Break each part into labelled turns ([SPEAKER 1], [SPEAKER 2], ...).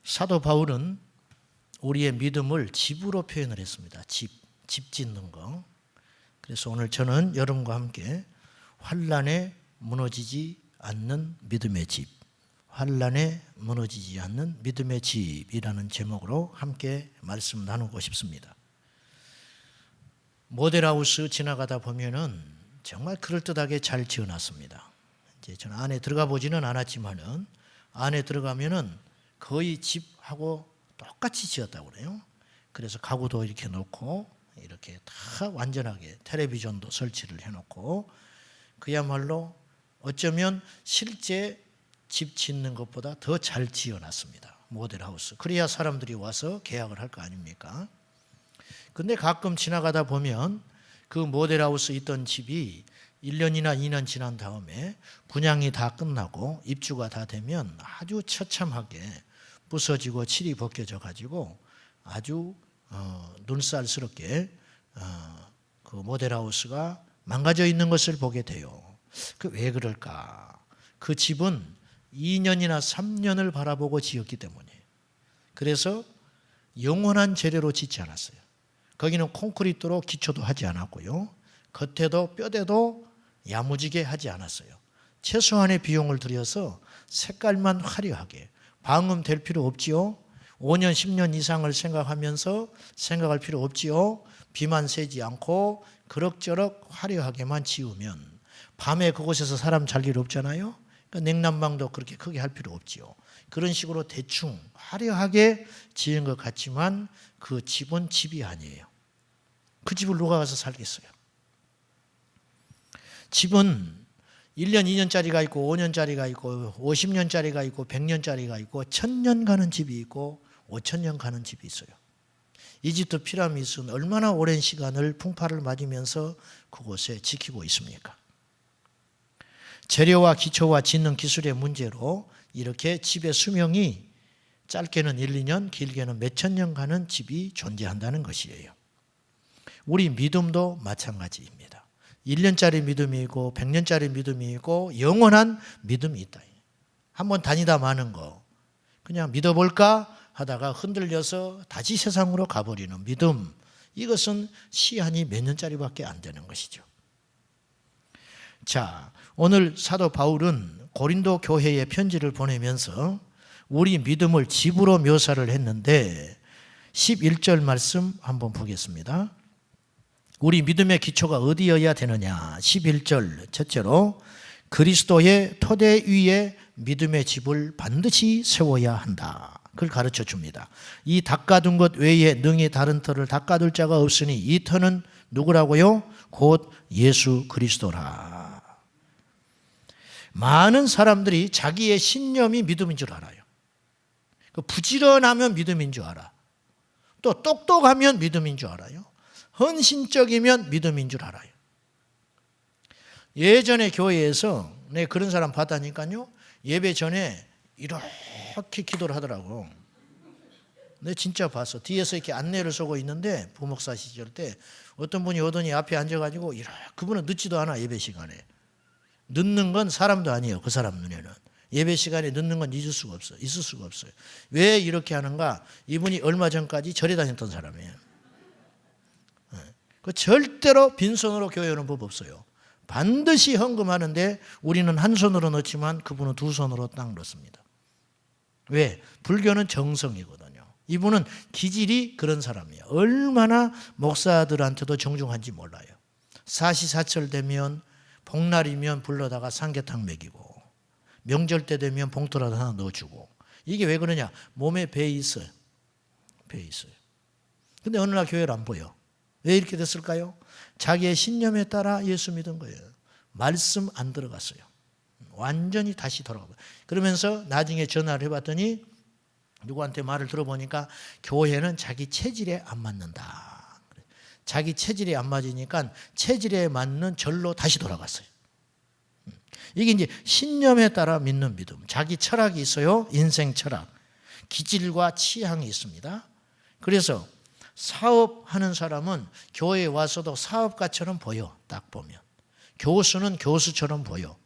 [SPEAKER 1] 사도 바울은 우리의 믿음을 집으로 표현을 했습니다. 집 짓는 거. 그래서 오늘 저는 여러분과 함께 환난에 무너지지 않는 믿음의 집, 환난에 무너지지 않는 믿음의 집이라는 제목으로 함께 말씀 나누고 싶습니다. 모델하우스 지나가다 보면은 정말 그럴듯하게 잘 지어놨습니다. 이제 저는 안에 들어가 보지는 않았지만은 안에 들어가면은 거의 집하고 똑같이 지었다고 그래요. 그래서 가구도 이렇게 놓고 이렇게 다 완전하게 텔레비전도 설치를 해놓고 그야말로 어쩌면 실제 집 짓는 것보다 더 잘 지어놨습니다. 모델하우스. 그래야 사람들이 와서 계약을 할 거 아닙니까? 근데 가끔 지나가다 보면 그 모델하우스 있던 집이 1년이나 2년 지난 다음에 분양이 다 끝나고 입주가 다 되면 아주 처참하게 부서지고 칠이 벗겨져 가지고 아주 눈살스럽게 그 모델하우스가 망가져 있는 것을 보게 돼요. 그 왜 그럴까? 그 집은 2년이나 3년을 바라보고 지었기 때문이에요. 그래서 영원한 재료로 짓지 않았어요. 거기는 콘크리트로 기초도 하지 않았고요. 겉에도 뼈대도 야무지게 하지 않았어요. 최소한의 비용을 들여서 색깔만 화려하게 방음될 필요 없지요. 5년 10년 이상을 생각할 필요 없지요. 비만 새지 않고 그럭저럭 화려하게만 지으면 밤에 그곳에서 사람 잘 일 없잖아요. 그러니까 냉난방도 그렇게 크게 할 필요 없지요. 그런 식으로 대충 화려하게 지은 것 같지만 그 집은 집이 아니에요. 그 집을 누가 가서 살겠어요? 집은 1년, 2년짜리가 있고 5년짜리가 있고 50년짜리가 있고 100년짜리가 있고 1000년 가는 집이 있고 5000년 가는 집이 있어요. 이집트 피라미드는 얼마나 오랜 시간을 풍파를 맞으면서 그곳에 지키고 있습니까? 재료와 기초와 짓는 기술의 문제로 이렇게 집의 수명이 짧게는 1, 2년, 길게는 몇천 년 가는 집이 존재한다는 것이에요. 우리 믿음도 마찬가지입니다. 1년짜리 믿음이 있고 100년짜리 믿음이 있고 영원한 믿음이 있다. 한번 다니다 마는 거 그냥 믿어볼까 하다가 흔들려서 다시 세상으로 가버리는 믿음, 이것은 시한이 몇 년짜리밖에 안 되는 것이죠. 자, 오늘 사도 바울은 고린도 교회에 편지를 보내면서 우리 믿음을 집으로 묘사를 했는데 11절 말씀 한번 보겠습니다. 우리 믿음의 기초가 어디여야 되느냐? 11절 첫째로 그리스도의 토대 위에 믿음의 집을 반드시 세워야 한다. 그걸 가르쳐 줍니다. 이 닦아둔 것 외에 능히 다른 터를 닦아둘 자가 없으니 이 터는 누구라고요? 곧 예수 그리스도라. 많은 사람들이 자기의 신념이 믿음인 줄 알아요. 부지런하면 믿음인 줄 알아. 또 똑똑하면 믿음인 줄 알아요. 헌신적이면 믿음인 줄 알아요. 예전에 교회에서 내가 그런 사람 봤다니까요. 예배 전에 이렇게 기도를 하더라고. 내가 진짜 봤어. 뒤에서 이렇게 안내를 쏘고 있는데 부목사 시절 때 어떤 분이 오더니 앞에 앉아가지고 그분은 늦지도 않아. 예배 시간에. 늦는 건 사람도 아니에요. 그 사람 눈에는. 예배 시간에 늦는 건 있을 수가 없어요. 왜 이렇게 하는가? 이분이 얼마 전까지 절에 다녔던 사람이에요. 그 절대로 빈손으로 교회 오는 법 없어요. 반드시 헌금하는데 우리는 한 손으로 넣지만 그분은 두 손으로 딱 넣습니다. 왜? 불교는 정성이거든요. 이분은 기질이 그런 사람이에요. 얼마나 목사들한테도 정중한지 몰라요. 사시사철 되면 복날이면 불러다가 삼계탕 먹이고 명절 때 되면 봉투라도 하나 넣어주고. 이게 왜 그러냐? 몸에 배 있어요. 근데 어느 날 교회를 안 보여. 왜 이렇게 됐을까요? 자기의 신념에 따라 예수 믿은 거예요. 말씀 안 들어갔어요. 완전히 다시 돌아가고. 그러면서 나중에 전화를 해봤더니 누구한테 말을 들어보니까 교회는 자기 체질에 안 맞는다. 자기 체질에 안 맞으니까 체질에 맞는 절로 다시 돌아갔어요. 이게 이제 신념에 따라 믿는 믿음. 자기 철학이 있어요. 인생 철학. 기질과 취향이 있습니다. 그래서 사업하는 사람은 교회에 와서도 사업가처럼 보여. 딱 보면. 교수는 교수처럼 보여.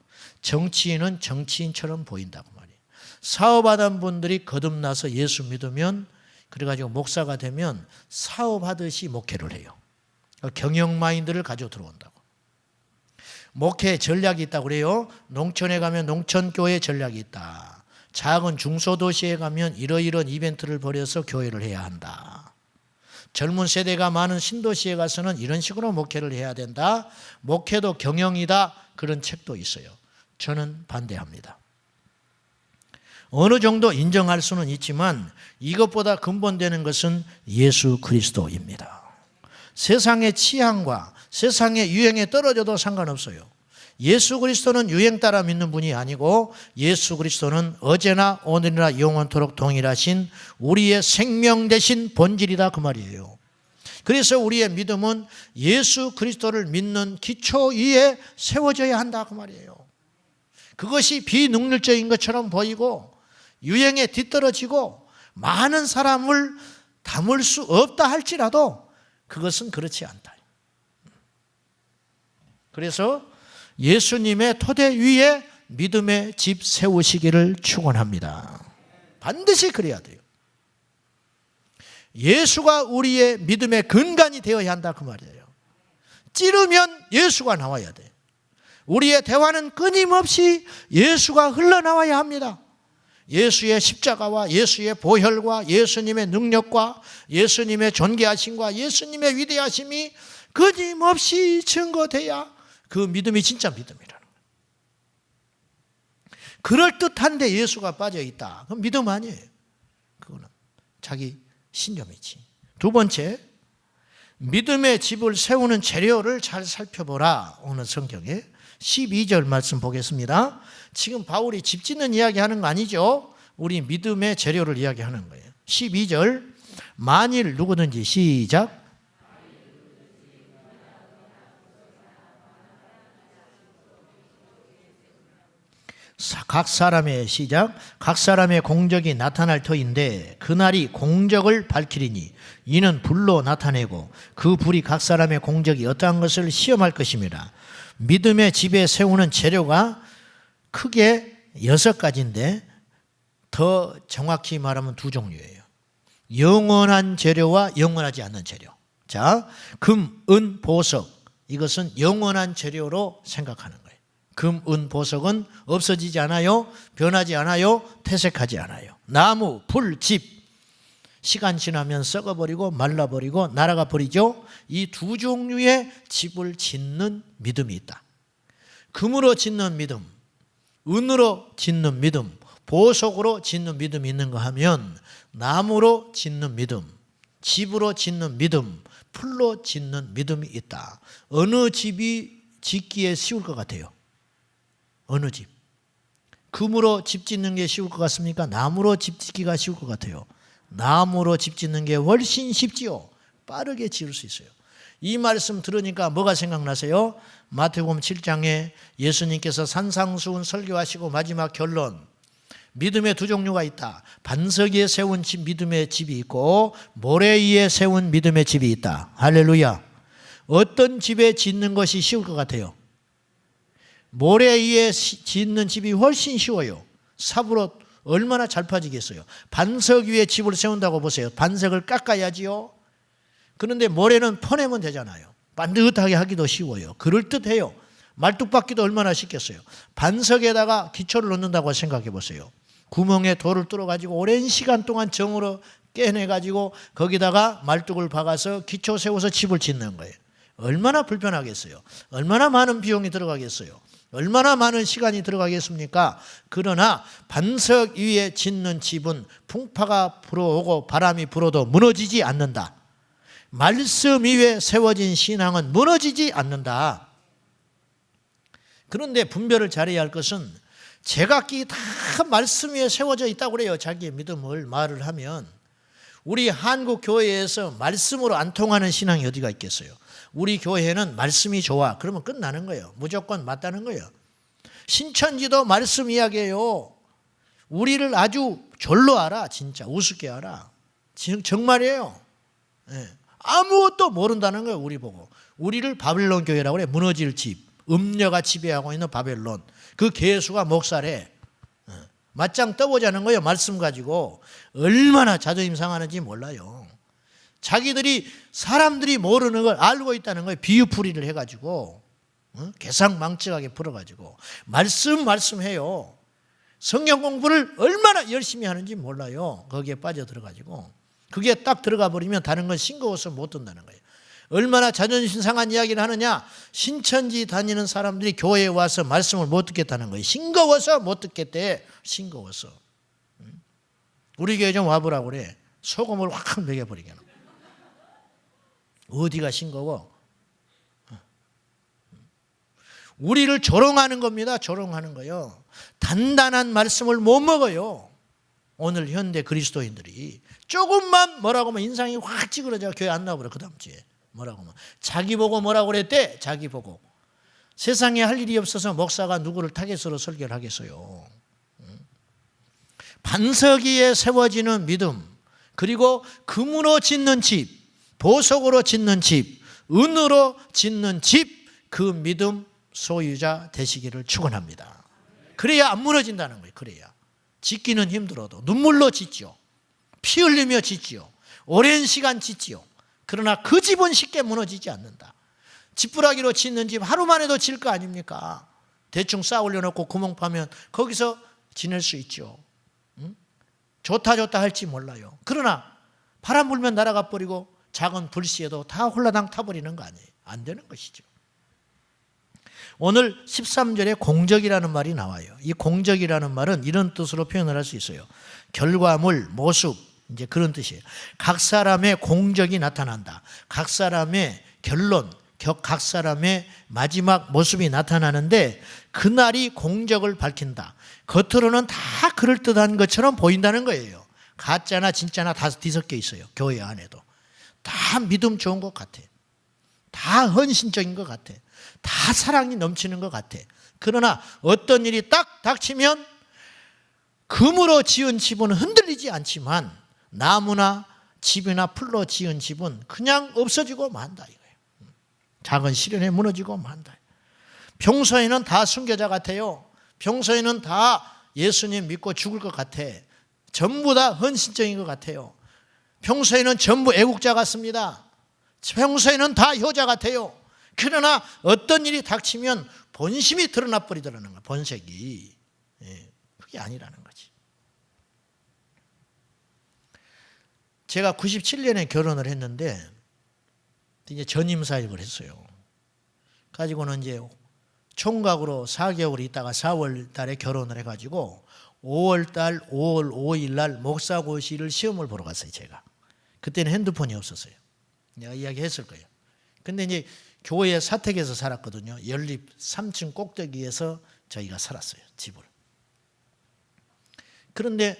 [SPEAKER 1] 정치인은 정치인처럼 보인다고 말이에요. 사업하던 분들이 거듭나서 예수 믿으면 그래가지고 목사가 되면 사업하듯이 목회를 해요. 경영 마인드를 가지고 들어온다고. 목회 전략이 있다고 그래요. 농촌에 가면 농촌교회 전략이 있다. 작은 중소도시에 가면 이러이러한 이벤트를 벌여서 교회를 해야 한다. 젊은 세대가 많은 신도시에 가서는 이런 식으로 목회를 해야 된다. 목회도 경영이다. 그런 책도 있어요. 저는 반대합니다. 어느 정도 인정할 수는 있지만 이것보다 근본되는 것은 예수 그리스도입니다. 세상의 취향과 세상의 유행에 떨어져도 상관없어요. 예수 그리스도는 유행 따라 믿는 분이 아니고 예수 그리스도는 어제나 오늘이나 영원토록 동일하신 우리의 생명 되신 본질이다 그 말이에요. 그래서 우리의 믿음은 예수 그리스도를 믿는 기초 위에 세워져야 한다 그 말이에요. 그것이 비능률적인 것처럼 보이고 유행에 뒤떨어지고 많은 사람을 담을 수 없다 할지라도 그것은 그렇지 않다. 그래서 예수님의 토대 위에 믿음의 집 세우시기를 축원합니다. 반드시 그래야 돼요. 예수가 우리의 믿음의 근간이 되어야 한다 그 말이에요. 찌르면 예수가 나와야 돼. 우리의 대화는 끊임없이 예수가 흘러나와야 합니다. 예수의 십자가와 예수의 보혈과 예수님의 능력과 예수님의 존귀하심과 예수님의 위대하심이 끊임없이 증거돼야 그 믿음이 진짜 믿음이라는 거예요. 그럴듯한데 예수가 빠져있다. 그건 믿음 아니에요. 그거는 자기 신념이지. 두 번째, 믿음의 집을 세우는 재료를 잘 살펴보라. 오늘 성경에 12절 말씀 보겠습니다. 지금 바울이 집 짓는 이야기 하는 거 아니죠? 우리 믿음의 재료를 이야기하는 거예요. 12절, 만일 누구든지 시작. 각 사람의 시작. 각 사람의 공적이 나타날 터인데 그날이 공적을 밝히리니 이는 불로 나타내고 그 불이 각 사람의 공적이 어떠한 것을 시험할 것입니다. 믿음의 집에 세우는 재료가 크게 6가지인데 더 정확히 말하면 2종류예요. 영원한 재료와 영원하지 않는 재료. 자, 금, 은, 보석. 이것은 영원한 재료로 생각하는 거예요. 금, 은, 보석은 없어지지 않아요. 변하지 않아요. 퇴색하지 않아요. 나무, 풀, 집. 시간 지나면 썩어버리고 말라버리고 날아가 버리죠. 이 2종류의 집을 짓는 믿음이 있다. 금으로 짓는 믿음, 은으로 짓는 믿음, 보석으로 짓는 믿음이 있는가 하면 나무로 짓는 믿음, 집으로 짓는 믿음, 풀로 짓는 믿음이 있다. 어느 집이 짓기에 쉬울 것 같아요? 어느 집? 금으로 집 짓는 게 쉬울 것 같습니까? 나무로 집 짓기가 쉬울 것 같아요. 나무로 집 짓는 게 훨씬 쉽지요. 빠르게 지을 수 있어요. 이 말씀 들으니까 뭐가 생각나세요? 마태복음 7장에 예수님께서 산상수훈 설교하시고 마지막 결론, 믿음의 2종류가 있다. 반석 위에 세운 집, 믿음의 집이 있고 모래 위에 세운 믿음의 집이 있다. 할렐루야. 어떤 집에 짓는 것이 쉬울 것 같아요? 모래 위에 짓는 집이 훨씬 쉬워요. 삽으로 얼마나 잘 파지겠어요. 반석 위에 집을 세운다고 보세요. 반석을 깎아야지요. 그런데 모래는 퍼내면 되잖아요. 반듯하게 하기도 쉬워요. 그럴듯해요. 말뚝박기도 얼마나 쉽겠어요. 반석에다가 기초를 넣는다고 생각해 보세요. 구멍에 돌을 뚫어가지고 오랜 시간 동안 정으로 깨내가지고 거기다가 말뚝을 박아서 기초 세워서 집을 짓는 거예요. 얼마나 불편하겠어요. 얼마나 많은 비용이 들어가겠어요. 얼마나 많은 시간이 들어가겠습니까? 그러나 반석 위에 짓는 집은 풍파가 불어오고 바람이 불어도 무너지지 않는다. 말씀 위에 세워진 신앙은 무너지지 않는다. 그런데 분별을 잘해야 할 것은 제각기 다 말씀 위에 세워져 있다고 그래요. 자기의 믿음을 말을 하면. 우리 한국 교회에서 말씀으로 안 통하는 신앙이 어디가 있겠어요? 우리 교회는 말씀이 좋아. 그러면 끝나는 거예요. 무조건 맞다는 거예요. 신천지도 말씀 이야기예요. 우리를 아주 졸로 알아. 진짜 우습게 알아. 정말이에요. 네. 아무것도 모른다는 거예요. 우리 보고. 우리를 바벨론 교회라고 그래. 무너질 집. 음녀가 지배하고 있는 바벨론. 그 개수가 목사래. 맞짱 떠보자는 거예요. 말씀 가지고. 얼마나 자존심 상하는지 몰라요. 자기들이 사람들이 모르는 걸 알고 있다는 거예요. 비유풀이를 해가지고 개상망측하게 풀어가지고 말씀해요. 성경 공부를 얼마나 열심히 하는지 몰라요. 거기에 빠져들어가지고 그게 딱 들어가 버리면 다른 건 싱거워서 못 듣는다는 거예요. 얼마나 자존심 상한 이야기를 하느냐. 신천지 다니는 사람들이 교회에 와서 말씀을 못 듣겠다는 거예요. 싱거워서 못 듣겠대. 싱거워서. 우리 교회 좀 와보라고 그래. 소금을 확 먹여버리게. 어디가 싱거워? 우리를 조롱하는 겁니다. 조롱하는 거요. 단단한 말씀을 못 먹어요. 오늘 현대 그리스도인들이 조금만 뭐라고 하면 인상이 확 찌그러져 교회 안 나와버려. 그 다음 주에 뭐라고 하면 자기 보고 뭐라고 그랬대. 자기 보고. 세상에 할 일이 없어서 목사가 누구를 타겟으로 설교를 하겠어요. 반석 위에 세워지는 믿음, 그리고 금으로 짓는 집, 보석으로 짓는 집, 은으로 짓는 집, 그 믿음 소유자 되시기를 축원합니다. 그래야 안 무너진다는 거예요. 그래야. 짓기는 힘들어도 눈물로 짓지요. 피 흘리며 짓지요. 오랜 시간 짓지요. 그러나 그 집은 쉽게 무너지지 않는다. 지푸라기로 짓는 집 하루 만에도 질 거 아닙니까? 대충 쌓아 올려놓고 구멍 파면 거기서 지낼 수 있죠. 좋다 할지 몰라요. 그러나 바람 불면 날아가 버리고 작은 불씨에도 다 홀라당 타버리는 거 아니에요. 안 되는 것이죠. 오늘 13절에 공적이라는 말이 나와요. 이 공적이라는 말은 이런 뜻으로 표현을 할 수 있어요. 결과물, 모습, 이제 그런 뜻이에요. 각 사람의 공적이 나타난다. 각 사람의 결론, 각 사람의 마지막 모습이 나타나는데 그날이 공적을 밝힌다. 겉으로는 다 그럴듯한 것처럼 보인다는 거예요. 가짜나 진짜나 다 뒤섞여 있어요. 교회 안에도. 다 믿음 좋은 것 같아. 다 헌신적인 것 같아. 다 사랑이 넘치는 것 같아. 그러나 어떤 일이 딱 닥치면 금으로 지은 집은 흔들리지 않지만 나무나 집이나 풀로 지은 집은 그냥 없어지고 만다 이거예요. 작은 시련에 무너지고 만다. 평소에는 다 순교자 같아요. 평소에는 다 예수님 믿고 죽을 것 같아. 전부 다 헌신적인 것 같아요. 평소에는 전부 애국자 같습니다. 평소에는 다 효자 같아요. 그러나 어떤 일이 닥치면 본심이 드러나 버리더라는 거야. 본색이. 그게 아니라는 거지. 제가 97년에 결혼을 했는데 이제 전임 사역을 했어요. 가지고는 이제 총각으로 4개월 있다가 4월 달에 결혼을 해가지고 5월 5일 날 목사고시를 시험을 보러 갔어요. 제가. 그때는 핸드폰이 없었어요. 내가 이야기했을 거예요. 근데 이제 교회 사택에서 살았거든요. 연립 3층 꼭대기에서 저희가 살았어요. 집을. 그런데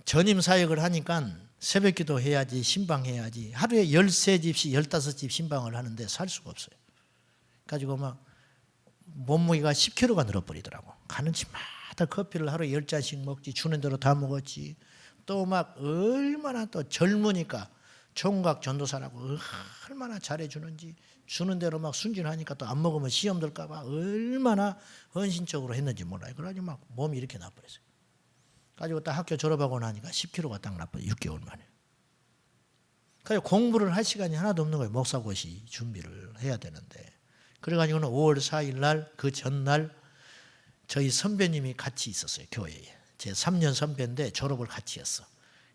[SPEAKER 1] 전임 사역을 하니까 새벽기도 해야지, 신방해야지. 하루에 13집씩 15집 신방을 하는데 살 수가 없어요. 가지고 막 몸무게가 10kg가 늘어버리더라고. 가는 집마다 커피를 하루에 10잔씩 먹지. 주는 대로 다 먹었지. 또 막 얼마나 또 젊으니까 총각 전도사라고 얼마나 잘해주는지. 주는 대로 막 순진하니까 또 안 먹으면 시험 들까 봐 얼마나 헌신적으로 했는지 몰라요. 그래가지고 막 몸이 이렇게 나버렸어요. 가지고 딱 학교 졸업하고 나니까 10kg가 딱 나버려요. 6개월 만에. 그래서 공부를 할 시간이 하나도 없는 거예요. 목사고시 준비를 해야 되는데. 그래가지고는 5월 4일 날 그 전날 저희 선배님이 같이 있었어요. 교회에. 제 3년 선배인데 졸업을 같이 했어.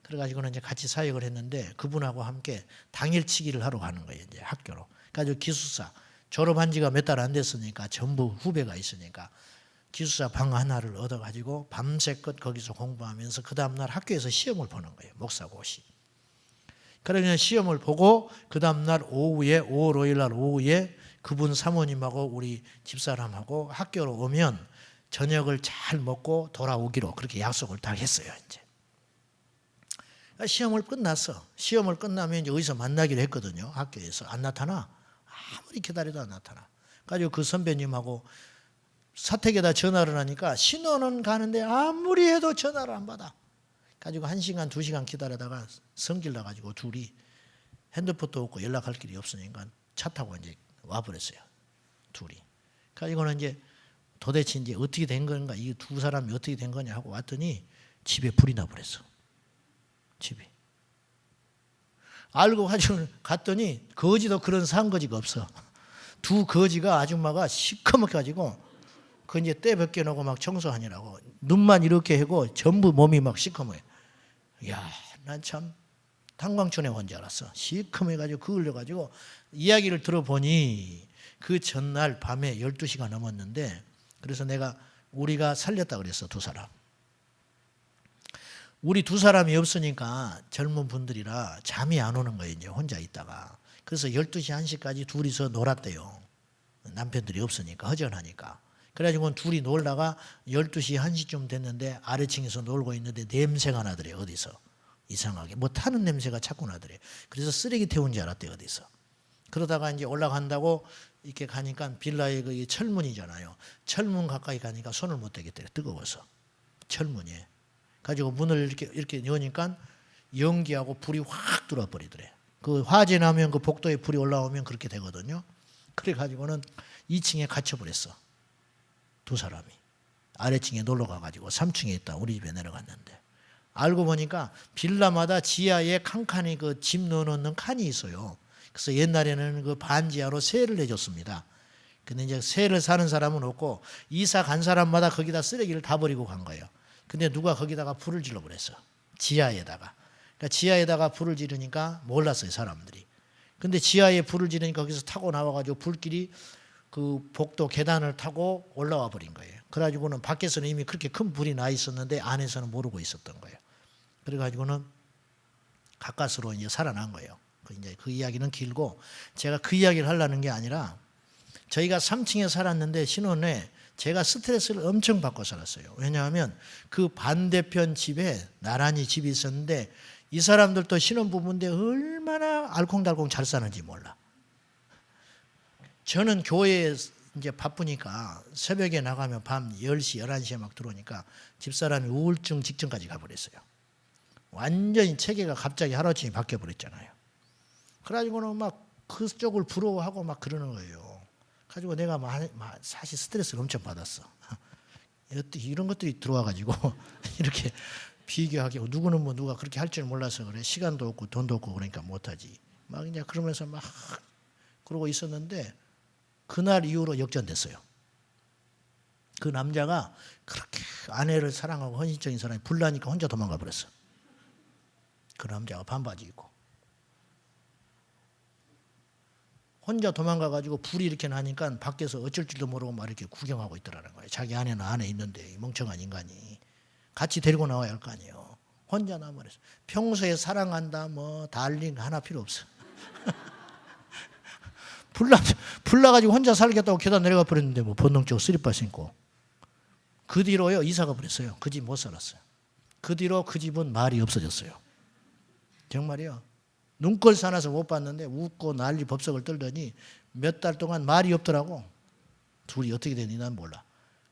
[SPEAKER 1] 그래가지고는 이제 같이 사역을 했는데 그분하고 함께 당일치기를 하러 가는 거예요. 이제 학교로. 그래가지고 기숙사 졸업한 지가 몇 달 안 됐으니까 전부 후배가 있으니까 기숙사 방 하나를 얻어가지고 밤새껏 거기서 공부하면서 그 다음날 학교에서 시험을 보는 거예요. 목사고시. 그러면 시험을 보고 그 다음날 오후에 5월 5일 날 오후에 그분 사모님하고 우리 집사람하고 학교로 오면 저녁을 잘 먹고 돌아오기로 그렇게 약속을 다 했어요. 이제 시험을 끝났어. 시험을 끝나면 이제 어디서 만나기로 했거든요. 학교에서 안 나타나. 아무리 기다려도 안 나타나. 가지고 그 선배님하고 사택에다 전화를 하니까 신호는 가는데 아무리 해도 전화를 안 받아. 가지고 1시간 2시간 기다리다가 성질 나가지고 둘이 핸드폰도 없고 연락할 길이 없으니까 차 타고 이제 와버렸어요. 둘이. 가지고는 이제 도대체 이제 어떻게 된 건가, 이 두 사람이 어떻게 된 거냐 하고 왔더니 집에 불이 나버렸어. 집에. 알고 가지고 갔더니 거지도 그런 산거지가 없어. 두 거지가 아줌마가 시커멓게 가지고 그 이제 때 벗겨놓고 막 청소하느라고 눈만 이렇게 하고 전부 몸이 막 시커매요. 야, 난 참 탄광촌에 온 줄 알았어. 시커매가지고 그을려가지고 이야기를 들어보니 그 전날 밤에 12시가 넘었는데, 그래서 우리가 살렸다 그랬어. 두 사람. 우리 두 사람이 없으니까 젊은 분들이라 잠이 안 오는 거예요. 이제 혼자 있다가. 그래서 12시 1시까지 둘이서 놀았대요. 남편들이 없으니까, 허전하니까. 그래가지고 둘이 놀다가 12시 1시쯤 됐는데 아래층에서 놀고 있는데 냄새가 나더래. 어디서 이상하게 뭐 타는 냄새가 자꾸 나더래. 그래서 쓰레기 태운 줄 알았대. 어디서. 그러다가 이제 올라간다고 이렇게 가니까 빌라에 그 철문이잖아요. 철문 가까이 가니까 손을 못 대겠더래. 뜨거워서. 철문에 가지고 문을 이렇게 여니까 연기하고 불이 확 들어와 버리더래. 그 화재 나면 그 복도에 불이 올라오면 그렇게 되거든요. 그래 가지고는 2층에 갇혀 버렸어. 두 사람이. 아래층에 놀러 가가지고 3층에 있다. 우리 집에 내려갔는데. 알고 보니까 빌라마다 지하에 칸칸이 그 짐 넣어놓는 칸이 있어요. 그래서 옛날에는 그 반지하로 세를 내줬습니다. 근데 이제 세를 사는 사람은 없고 이사 간 사람마다 거기다 쓰레기를 다 버리고 간 거예요. 근데 누가 거기다가 불을 질러 버렸어. 지하에다가. 그러니까 지하에다가 불을 지르니까 몰랐어요, 사람들이. 근데 지하에 불을 지르니까 거기서 타고 나와가지고 불길이 그 복도 계단을 타고 올라와 버린 거예요. 그래가지고는 밖에서는 이미 그렇게 큰 불이 나 있었는데 안에서는 모르고 있었던 거예요. 그래가지고는 가까스로 이제 살아난 거예요. 이제 그 이야기는 길고, 제가 그 이야기를 하려는 게 아니라, 저희가 3층에 살았는데 신혼에 제가 스트레스를 엄청 받고 살았어요. 왜냐하면 그 반대편 집에 나란히 집이 있었는데 이 사람들도 신혼부부인데 얼마나 알콩달콩 잘 사는지 몰라. 저는 교회에 이제 바쁘니까 새벽에 나가면 밤 10시, 11시에 막 들어오니까 집사람이 우울증 직전까지 가버렸어요. 완전히 체계가 갑자기 하루아침에 바뀌어버렸잖아요. 그래가지고는 막 그쪽을 부러워하고 막 그러는 거예요. 가지고 내가 사실 스트레스를 엄청 받았어. 이런 것들이 들어와가지고 이렇게 비교하게, 누구는 뭐 누가 그렇게 할 줄 몰라서 그래. 시간도 없고 돈도 없고 그러니까 못하지. 막 이제 그러면서 막 그러고 있었는데 그날 이후로 역전됐어요. 그 남자가 그렇게 아내를 사랑하고 헌신적인 사람이 불나니까 혼자 도망가 버렸어. 그 남자가 반바지 입고. 혼자 도망가가지고 불이 이렇게 나니까 밖에서 어쩔 줄도 모르고 막 이렇게 구경하고 있더라는 거예요. 자기 아내는 안에 있는데 이 멍청한 인간이 같이 데리고 나와야 할 거 아니에요. 혼자 나버렸어. 평소에 사랑한다 뭐 달링 하나 필요 없어. 불나가지고 혼자 살겠다고 계단 내려가 버렸는데 뭐 본능적으로 쓰리빠 신고. 그 뒤로요 이사가 버렸어요. 그 집 못 살았어요. 그 뒤로 그 집은 말이 없어졌어요. 정말이요. 눈꼴 사나서 못 봤는데 웃고 난리 법석을 떨더니 몇 달 동안 말이 없더라고. 둘이 어떻게 되는지 난 몰라.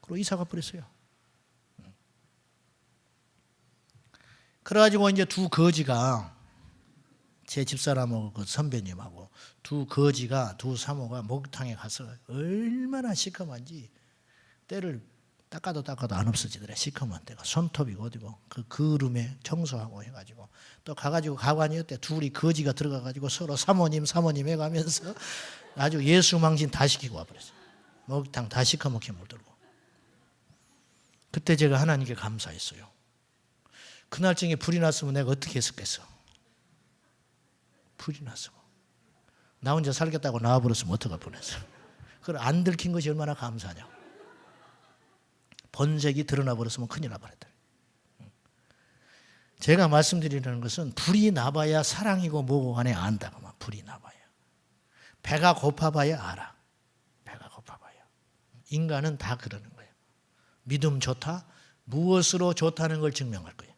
[SPEAKER 1] 그리고 이사가 버렸어요. 그래가지고 이제 두 거지가, 제 집사람하고 그 선배님하고 두 거지가, 두 사모가 목욕탕에 가서 얼마나 시커먼지 때를 닦아도 안 없어지더래. 시커먼 때가 손톱이고 어디고 그 그름에 청소하고 해가지고 또 가가지고 가관이었대. 둘이 거지가 들어가가지고 서로 사모님 해가면서 아주 예수망신 다 시키고 와버렸어요. 목욕탕 다 시커멓게 물들고. 그때 제가 하나님께 감사했어요. 그날쯤에 불이 났으면 내가 어떻게 했었겠어. 불이 났으면 나 혼자 살겠다고 나와버렸으면 어떡할 뻔했어. 그걸 안 들킨 것이 얼마나 감사하냐고. 본색이 드러나 버렸으면 큰일 나버렸다. 제가 말씀드리는 것은 불이 나봐야 사랑이고 뭐고 간에 안다고만. 불이 나봐야. 배가 고파봐야 알아. 배가 고파봐야. 인간은 다 그러는 거예요. 믿음 좋다? 무엇으로 좋다는 걸 증명할 거예요.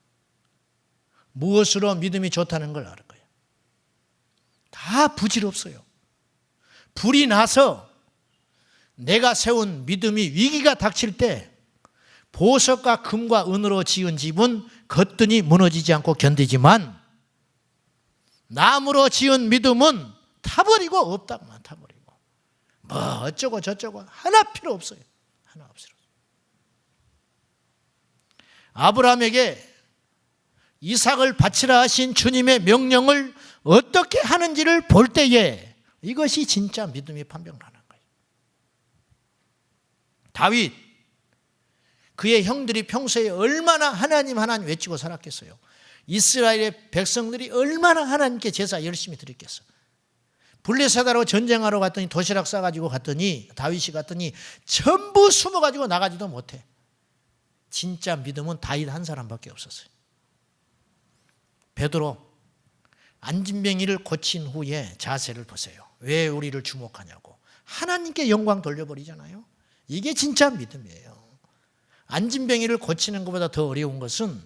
[SPEAKER 1] 무엇으로 믿음이 좋다는 걸 알 거예요. 다 부질없어요. 불이 나서 내가 세운 믿음이 위기가 닥칠 때 보석과 금과 은으로 지은 집은 거뜬히 무너지지 않고 견디지만 나무로 지은 믿음은 타버리고 없다고만 타버리고 뭐 어쩌고 저쩌고 하나 필요 없어요. 하나 없어요. 아브라함에게 이삭을 바치라 하신 주님의 명령을 어떻게 하는지를 볼 때에 이것이 진짜 믿음이 판명나는 거예요. 다윗, 그의 형들이 평소에 얼마나 하나님 하나님 외치고 살았겠어요. 이스라엘의 백성들이 얼마나 하나님께 제사 열심히 드렸겠어요. 블레셋하러 전쟁하러 갔더니 도시락 싸가지고 갔더니 다윗이 갔더니 전부 숨어가지고 나가지도 못해. 진짜 믿음은 다윗 한 사람밖에 없었어요. 베드로, 안진뱅이를 고친 후에 자세를 보세요. 왜 우리를 주목하냐고. 하나님께 영광 돌려버리잖아요. 이게 진짜 믿음이에요. 안진뱅이를 고치는 것보다 더 어려운 것은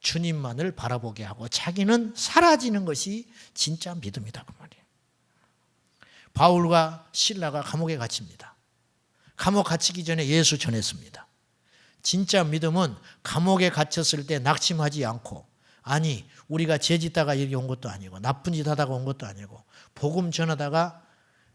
[SPEAKER 1] 주님만을 바라보게 하고 자기는 사라지는 것이 진짜 믿음이다 그 말이에요. 바울과 실라가 감옥에 갇힙니다. 감옥 갇히기 전에 예수 전했습니다. 진짜 믿음은 감옥에 갇혔을 때 낙심하지 않고, 아니 우리가 죄짓다가 여기 온 것도 아니고 나쁜 짓 하다가 온 것도 아니고 복음 전하다가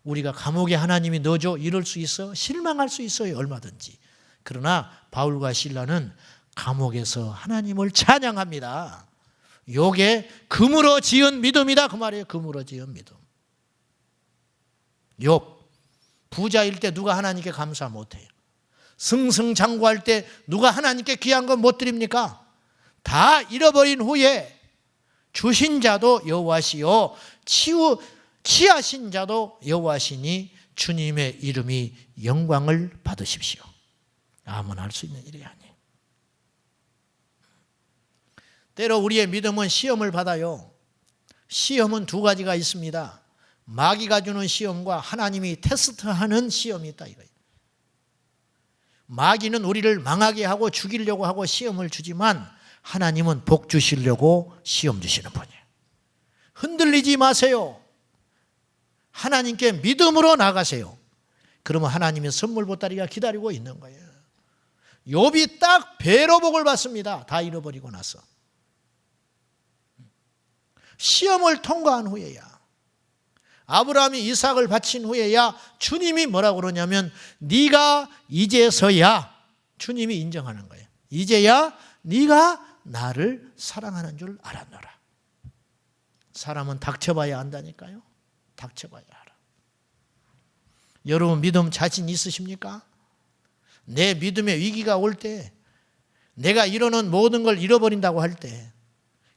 [SPEAKER 1] 우리가 감옥에 하나님이 넣어줘 이럴 수 있어? 실망할 수 있어요, 얼마든지. 그러나 바울과 실라는 감옥에서 하나님을 찬양합니다. 요게 금으로 지은 믿음이다 그 말이에요. 금으로 지은 믿음. 욥, 부자일 때 누가 하나님께 감사 못해요? 승승장구할 때 누가 하나님께 귀한 건 못 드립니까? 다 잃어버린 후에 주신 자도 여호와시요 취하신 자도 여호와시니 주님의 이름이 영광을 받으십시오. 아무나 할 수 있는 일이 아니에요. 때로 우리의 믿음은 시험을 받아요. 시험은 두 가지가 있습니다. 마귀가 주는 시험과 하나님이 테스트하는 시험이 있다 이거예요. 마귀는 우리를 망하게 하고 죽이려고 하고 시험을 주지만 하나님은 복 주시려고 시험 주시는 분이에요. 흔들리지 마세요. 하나님께 믿음으로 나가세요. 그러면 하나님의 선물 보따리가 기다리고 있는 거예요. 욥이 딱 배로 복을 받습니다. 다 잃어버리고 나서. 시험을 통과한 후에야, 아브라함이 이삭을 바친 후에야 주님이 뭐라고 그러냐면 네가 이제서야, 주님이 인정하는 거예요. 이제야 네가 나를 사랑하는 줄 알았노라. 사람은 닥쳐봐야 안다니까요. 닥쳐봐야 알아. 여러분 믿음 자신 있으십니까? 내 믿음의 위기가 올 때, 내가 이루는 모든 걸 잃어버린다고 할 때,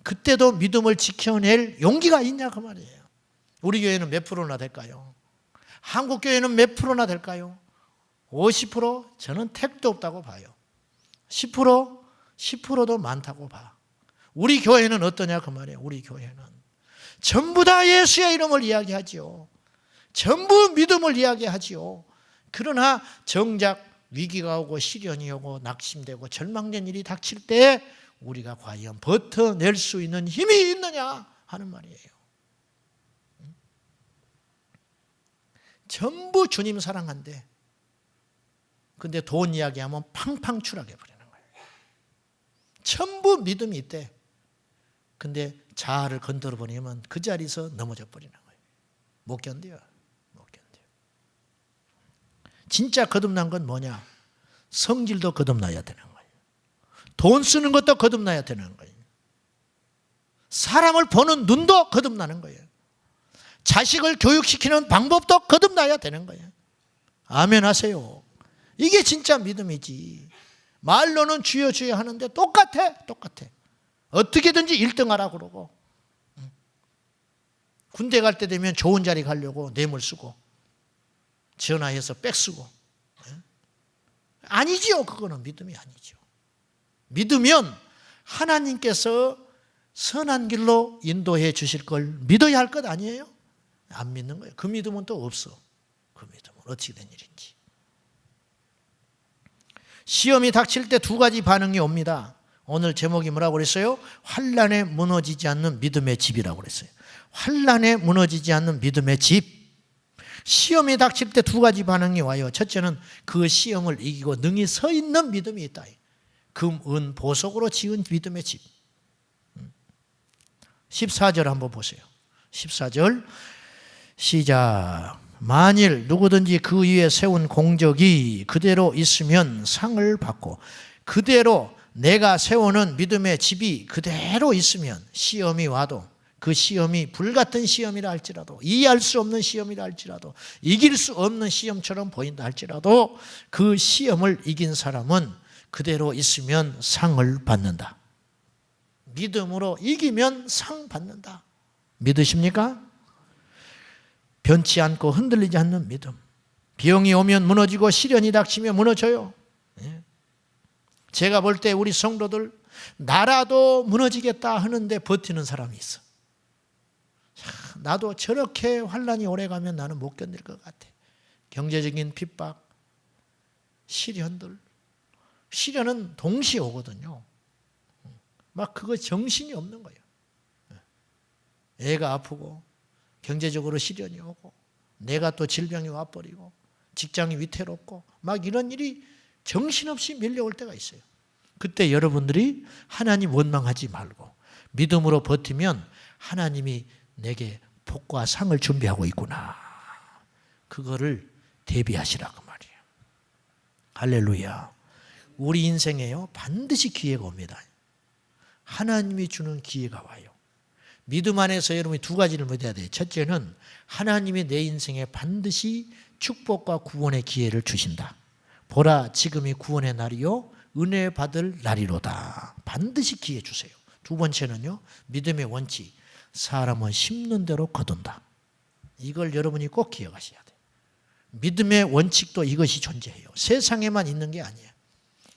[SPEAKER 1] 그때도 믿음을 지켜낼 용기가 있냐 그 말이에요. 우리 교회는 몇 프로나 될까요? 한국 교회는 몇 프로나 될까요? 50%? 저는 택도 없다고 봐요. 10%? 10%도 많다고 봐. 우리 교회는 어떠냐 그 말이에요. 우리 교회는 전부 다 예수의 이름을 이야기하지요. 전부 믿음을 이야기하지요. 그러나 정작 위기가 오고 시련이 오고 낙심되고 절망된 일이 닥칠 때 우리가 과연 버텨낼 수 있는 힘이 있느냐 하는 말이에요. 전부 주님 사랑한대. 근데 돈 이야기하면 팡팡 추락해버리는 거예요. 전부 믿음이 있대. 근데 자아를 건드려버리면 그 자리에서 넘어져 버리는 거예요. 못 견뎌요. 못 견뎌요. 진짜 거듭난 건 뭐냐? 성질도 거듭나야 되는 거예요. 돈 쓰는 것도 거듭나야 되는 거예요. 사람을 보는 눈도 거듭나는 거예요. 자식을 교육시키는 방법도 거듭나야 되는 거예요. 아멘 하세요. 이게 진짜 믿음이지. 말로는 주여 주여 하는데 똑같아. 어떻게든지 1등 하라고 그러고, 군대 갈 때 되면 좋은 자리 가려고 뇌물 쓰고 전화해서 백 쓰고. 아니지요. 그거는 믿음이 아니죠. 믿으면 하나님께서 선한 길로 인도해 주실 걸 믿어야 할 것 아니에요? 안 믿는 거예요. 그 믿음은 또 없어. 그 믿음은 어떻게 된 일인지. 시험이 닥칠 때 두 가지 반응이 옵니다. 오늘 제목이 뭐라고 그랬어요? 환난에 무너지지 않는 믿음의 집이라고 그랬어요. 환난에 무너지지 않는 믿음의 집. 시험이 닥칠 때 두 가지 반응이 와요. 첫째는 그 시험을 이기고 능히 서 있는 믿음이 있다. 금, 은, 보석으로 지은 믿음의 집. 14절 한번 보세요. 14절 시작. 만일 누구든지 그 위에 세운 공적이 그대로 있으면 상을 받고 그대로 내가 세우는 믿음의 집이 그대로 있으면 시험이 와도 그 시험이 불같은 시험이라 할지라도, 이해할 수 없는 시험이라 할지라도, 이길 수 없는 시험처럼 보인다 할지라도 그 시험을 이긴 사람은 그대로 있으면 상을 받는다. 믿음으로 이기면 상 받는다. 믿으십니까? 변치 않고 흔들리지 않는 믿음. 병이 오면 무너지고 시련이 닥치면 무너져요. 제가 볼 때 우리 성도들 나라도 무너지겠다 하는데 버티는 사람이 있어. 나도 저렇게 환난이 오래가면 나는 못 견딜 것 같아. 경제적인 핍박, 시련들. 시련은 동시에 오거든요. 막 그거 정신이 없는 거예요. 애가 아프고 경제적으로 시련이 오고 내가 또 질병이 와버리고 직장이 위태롭고 막 이런 일이 정신없이 밀려올 때가 있어요. 그때 여러분들이 하나님 원망하지 말고 믿음으로 버티면 하나님이 내게 복과 상을 준비하고 있구나. 그거를 대비하시라 그 말이에요. 할렐루야. 우리 인생에요 반드시 기회가 옵니다. 하나님이 주는 기회가 와요. 믿음 안에서 여러분이 두 가지를 믿어야 돼요. 첫째는 하나님이 내 인생에 반드시 축복과 구원의 기회를 주신다. 보라 지금이 구원의 날이요 은혜 받을 날이로다. 반드시 기회 주세요. 두 번째는요 믿음의 원칙. 사람은 심는 대로 거둔다. 이걸 여러분이 꼭 기억하셔야 돼요. 믿음의 원칙도 이것이 존재해요. 세상에만 있는 게 아니에요.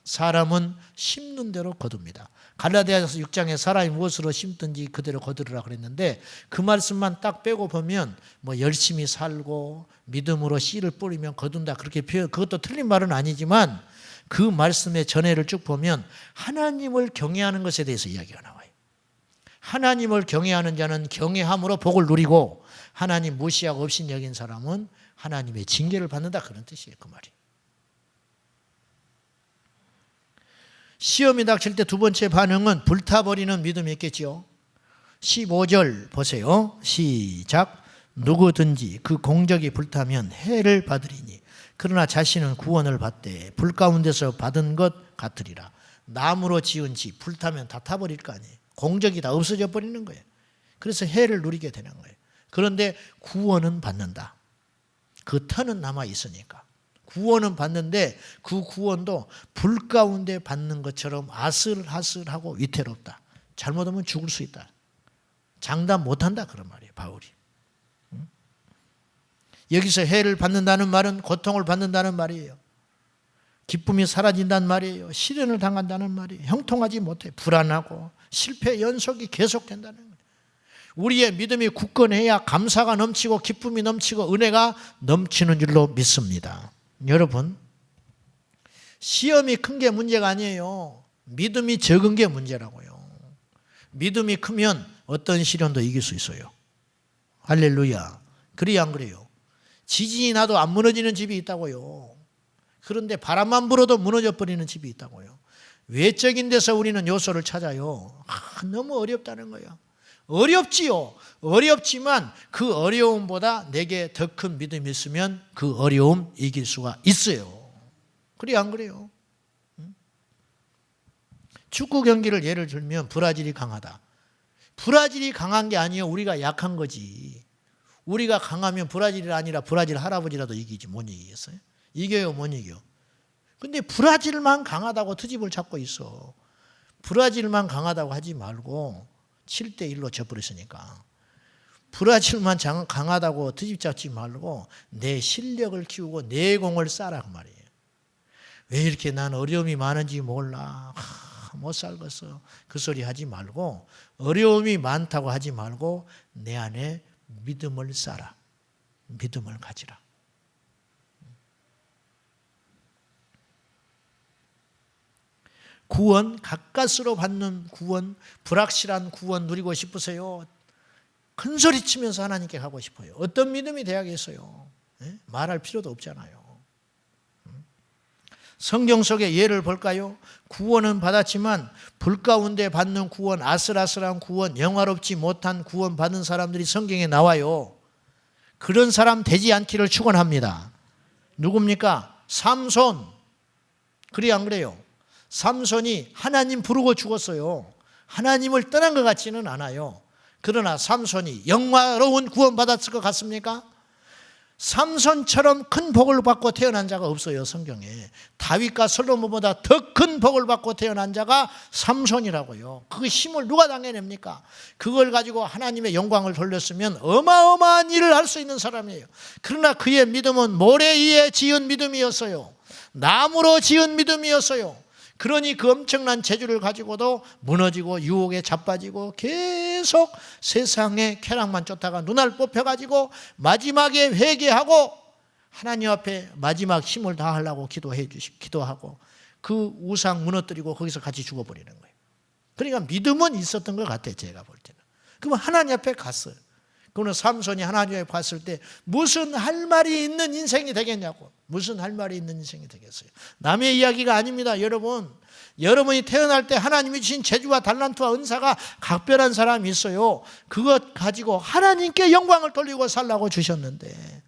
[SPEAKER 1] 사람은 심는 대로 거둡니다. 갈라디아서 6장에 사람이 무엇으로 심든지 그대로 거두리라 그랬는데 그 말씀만 딱 빼고 보면 뭐 열심히 살고 믿음으로 씨를 뿌리면 거둔다 그렇게 표현, 그것도 틀린 말은 아니지만 그 말씀의 전해를 쭉 보면 하나님을 경외하는 것에 대해서 이야기가 나와요. 하나님을 경외하는 자는 경외함으로 복을 누리고 하나님 무시하고 없인 여긴 사람은 하나님의 징계를 받는다 그런 뜻이에요. 그 말이. 시험이 닥칠 때 두 번째 반응은 불타버리는 믿음이 있겠지요. 15절 보세요. 시작. 누구든지 그 공적이 불타면 해를 받으리니 그러나 자신은 구원을 받되 불 가운데서 받은 것 같으리라. 나무로 지은 집 불타면 다 타버릴 거 아니에요. 공적이 다 없어져 버리는 거예요. 그래서 해를 누리게 되는 거예요. 그런데 구원은 받는다. 그 터는 남아 있으니까. 구원은 받는데 그 구원도 불 가운데 받는 것처럼 아슬아슬하고 위태롭다. 잘못하면 죽을 수 있다. 장담 못한다 그런 말이에요. 바울이. 여기서 해를 받는다는 말은 고통을 받는다는 말이에요. 기쁨이 사라진다는 말이에요. 시련을 당한다는 말이에요. 형통하지 못해. 불안하고 실패 연속이 계속된다는 거예요. 우리의 믿음이 굳건해야 감사가 넘치고 기쁨이 넘치고 은혜가 넘치는 줄로 믿습니다. 여러분, 시험이 큰 게 문제가 아니에요. 믿음이 적은 게 문제라고요. 믿음이 크면 어떤 시련도 이길 수 있어요. 할렐루야. 그래야 안 그래요? 지진이 나도 안 무너지는 집이 있다고요. 그런데 바람만 불어도 무너져 버리는 집이 있다고요. 외적인 데서 우리는 요소를 찾아요. 너무 어렵다는 거예요. 어렵지요. 어렵지만 그 어려움보다 내게 더 큰 믿음이 있으면 그 어려움 이길 수가 있어요. 그래야 안 그래요? 축구 경기를 예를 들면 브라질이 강하다. 브라질이 강한 게 아니에요. 우리가 약한 거지. 우리가 강하면 브라질이 아니라 브라질 할아버지라도 이기지. 못 이기겠어요? 이겨요, 못 이겨. 근데 브라질만 강하다고 트집을 잡고 있어. 브라질만 강하다고 하지 말고 7대1로 져버렸으니까. 브라질만 강하다고 트집 잡지 말고 내 실력을 키우고 내 공을 쌓으라 그 말이에요. 왜 이렇게 난 어려움이 많은지 몰라. 못 살겠어. 그 소리 하지 말고 어려움이 많다고 하지 말고 내 안에 믿음을 쌓아라. 믿음을 가지라. 구원, 가까스로 받는 구원, 불확실한 구원 누리고 싶으세요? 큰 소리 치면서 하나님께 가고 싶어요. 어떤 믿음이 돼야겠어요? 말할 필요도 없잖아요. 성경 속의 예를 볼까요? 구원은 받았지만 불 가운데 받는 구원, 아슬아슬한 구원, 영화롭지 못한 구원 받은 사람들이 성경에 나와요. 그런 사람 되지 않기를 축원합니다. 누굽니까? 삼손. 그래 안 그래요? 삼손이 하나님 부르고 죽었어요. 하나님을 떠난 것 같지는 않아요. 그러나 삼손이 영화로운 구원받았을 것 같습니까? 삼손처럼 큰 복을 받고 태어난 자가 없어요, 성경에. 다윗과 솔로몬보다 더 큰 복을 받고 태어난 자가 삼손이라고요. 그 힘을 누가 당해냅니까? 그걸 가지고 하나님의 영광을 돌렸으면 어마어마한 일을 할 수 있는 사람이에요. 그러나 그의 믿음은 모래 위에 지은 믿음이었어요. 나무로 지은 믿음이었어요. 그러니 그 엄청난 재주를 가지고도 무너지고 유혹에 자빠지고 계속 세상의 쾌락만 쫓다가 눈알 뽑혀가지고 마지막에 회개하고 하나님 앞에 마지막 힘을 다하려고 기도하고 그 우상 무너뜨리고 거기서 같이 죽어버리는 거예요. 그러니까 믿음은 있었던 것 같아요, 제가 볼 때는. 그러면 하나님 앞에 갔어요. 그러면 삼손이 하나님 앞에 갔을 때 무슨 할 말이 있는 인생이 되겠냐고. 무슨 할 말이 있는 인생이 되겠어요. 남의 이야기가 아닙니다, 여러분. 여러분이 태어날 때 하나님이 주신 재주와 달란트와 은사가 각별한 사람이 있어요. 그것 가지고 하나님께 영광을 돌리고 살라고 주셨는데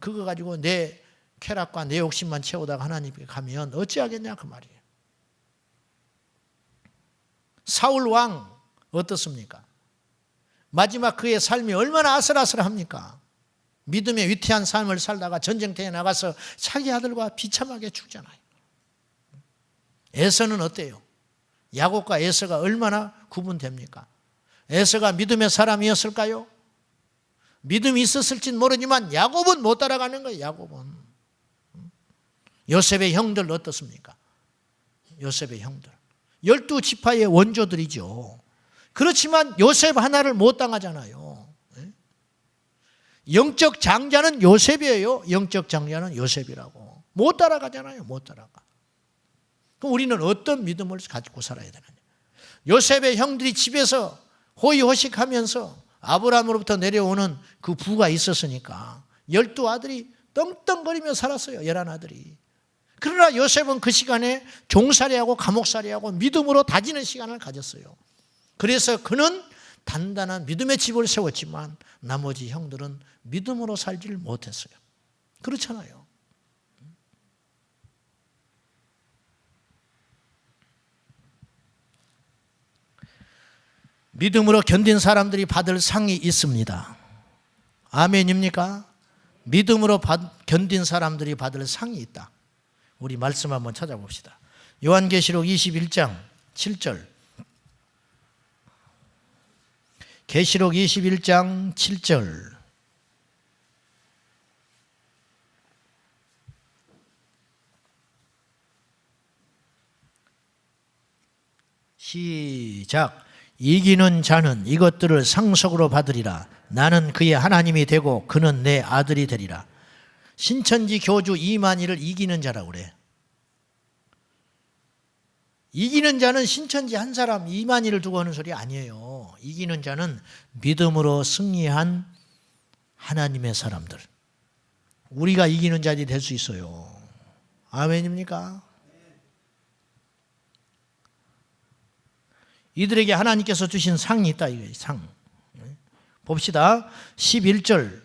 [SPEAKER 1] 그거 가지고 내 쾌락과 내 욕심만 채우다가 하나님께 가면 어찌하겠냐 그 말이에요. 사울 왕 어떻습니까? 마지막 그의 삶이 얼마나 아슬아슬합니까? 믿음의 위태한 삶을 살다가 전쟁터에 나가서 자기 아들과 비참하게 죽잖아요. 에서는 어때요? 야곱과 에서가 얼마나 구분됩니까? 에서가 믿음의 사람이었을까요? 믿음이 있었을진 모르지만 야곱은 못 따라가는 거예요. 야곱은. 요셉의 형들 어떻습니까? 요셉의 형들 12지파의 원조들이죠. 그렇지만 요셉 하나를 못 당하잖아요. 영적 장자는 요셉이에요. 영적 장자는 요셉이라고. 못 따라가잖아요. 못 따라가. 그럼 우리는 어떤 믿음을 가지고 살아야 되느냐? 요셉의 형들이 집에서 호의호식하면서 아브라함으로부터 내려오는 그 부가 있었으니까 12아들이 떵떵거리며 살았어요. 11아들이. 그러나 요셉은 그 시간에 종살이하고 감옥살이하고 믿음으로 다지는 시간을 가졌어요. 그래서 그는 단단한 믿음의 집을 세웠지만 나머지 형들은 믿음으로 살지를 못했어요. 그렇잖아요. 믿음으로 견딘 사람들이 받을 상이 있습니다. 아멘입니까? 믿음으로 견딘 사람들이 받을 상이 있다. 우리 말씀 한번 찾아봅시다. 요한계시록 21장 7절. 계시록 21장 7절. 시작. 이기는 자는 이것들을 상속으로 받으리라. 나는 그의 하나님이 되고 그는 내 아들이 되리라. 신천지 교주 이만희를 이기는 자라고 그래. 이기는 자는 신천지 한 사람 이만희를 두고 하는 소리 아니에요. 이기는 자는 믿음으로 승리한 하나님의 사람들. 우리가 이기는 자들이 될 수 있어요. 아멘입니까? 이들에게 하나님께서 주신 상이 있다. 이거예요. 상. 봅시다. 11절.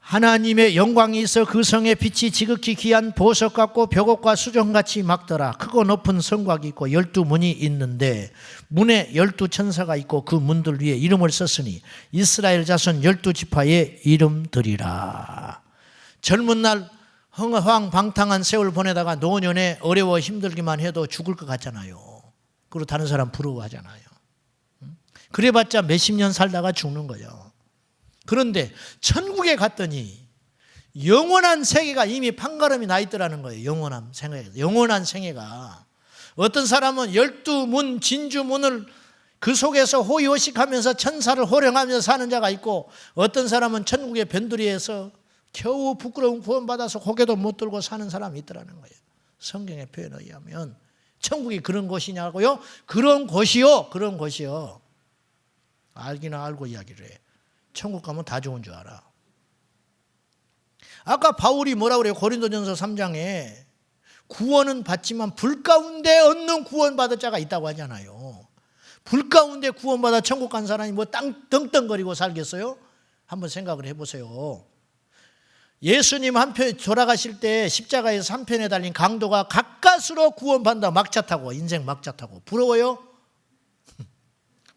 [SPEAKER 1] 하나님의 영광이 있어 그 성의 빛이 지극히 귀한 보석 같고 벽옥과 수정같이 막더라. 크고 높은 성곽이 있고 12문이 있는데 문에 12천사가 있고 그 문들 위에 이름을 썼으니 이스라엘 자손 12지파의 이름들이라. 젊은 날 허황방탕한 세월 보내다가 노년에 어려워 힘들기만 해도 죽을 것 같잖아요. 그리고 다른 사람 부러워하잖아요. 그래봤자 몇십 년 살다가 죽는 거예요. 그런데 천국에 갔더니 영원한 생애가 이미 판가름이 나 있더라는 거예요. 영원한 생애가. 어떤 사람은 12문 진주문을 그 속에서 호의호식하면서 천사를 호령하면서 사는 자가 있고 어떤 사람은 천국의 변두리에서 겨우 부끄러운 구원받아서 고개도 못 들고 사는 사람이 있더라는 거예요. 성경의 표현에 의하면 천국이 그런 곳이냐고요? 그런 곳이요. 그런 곳이요. 알기나 알고 이야기를 해. 천국 가면 다 좋은 줄 알아. 아까 바울이 뭐라고 그래요? 고린도전서 3장에 구원은 받지만 불 가운데 얻는 구원받을 자가 있다고 하잖아요. 불 가운데 구원받아 천국 간 사람이 뭐 떵떵거리고 살겠어요? 한번 생각을 해보세요. 예수님 한편 돌아가실 때 십자가에서 한편에 달린 강도가 가까스로 구원받는다. 막차 타고, 인생 막차 타고. 부러워요?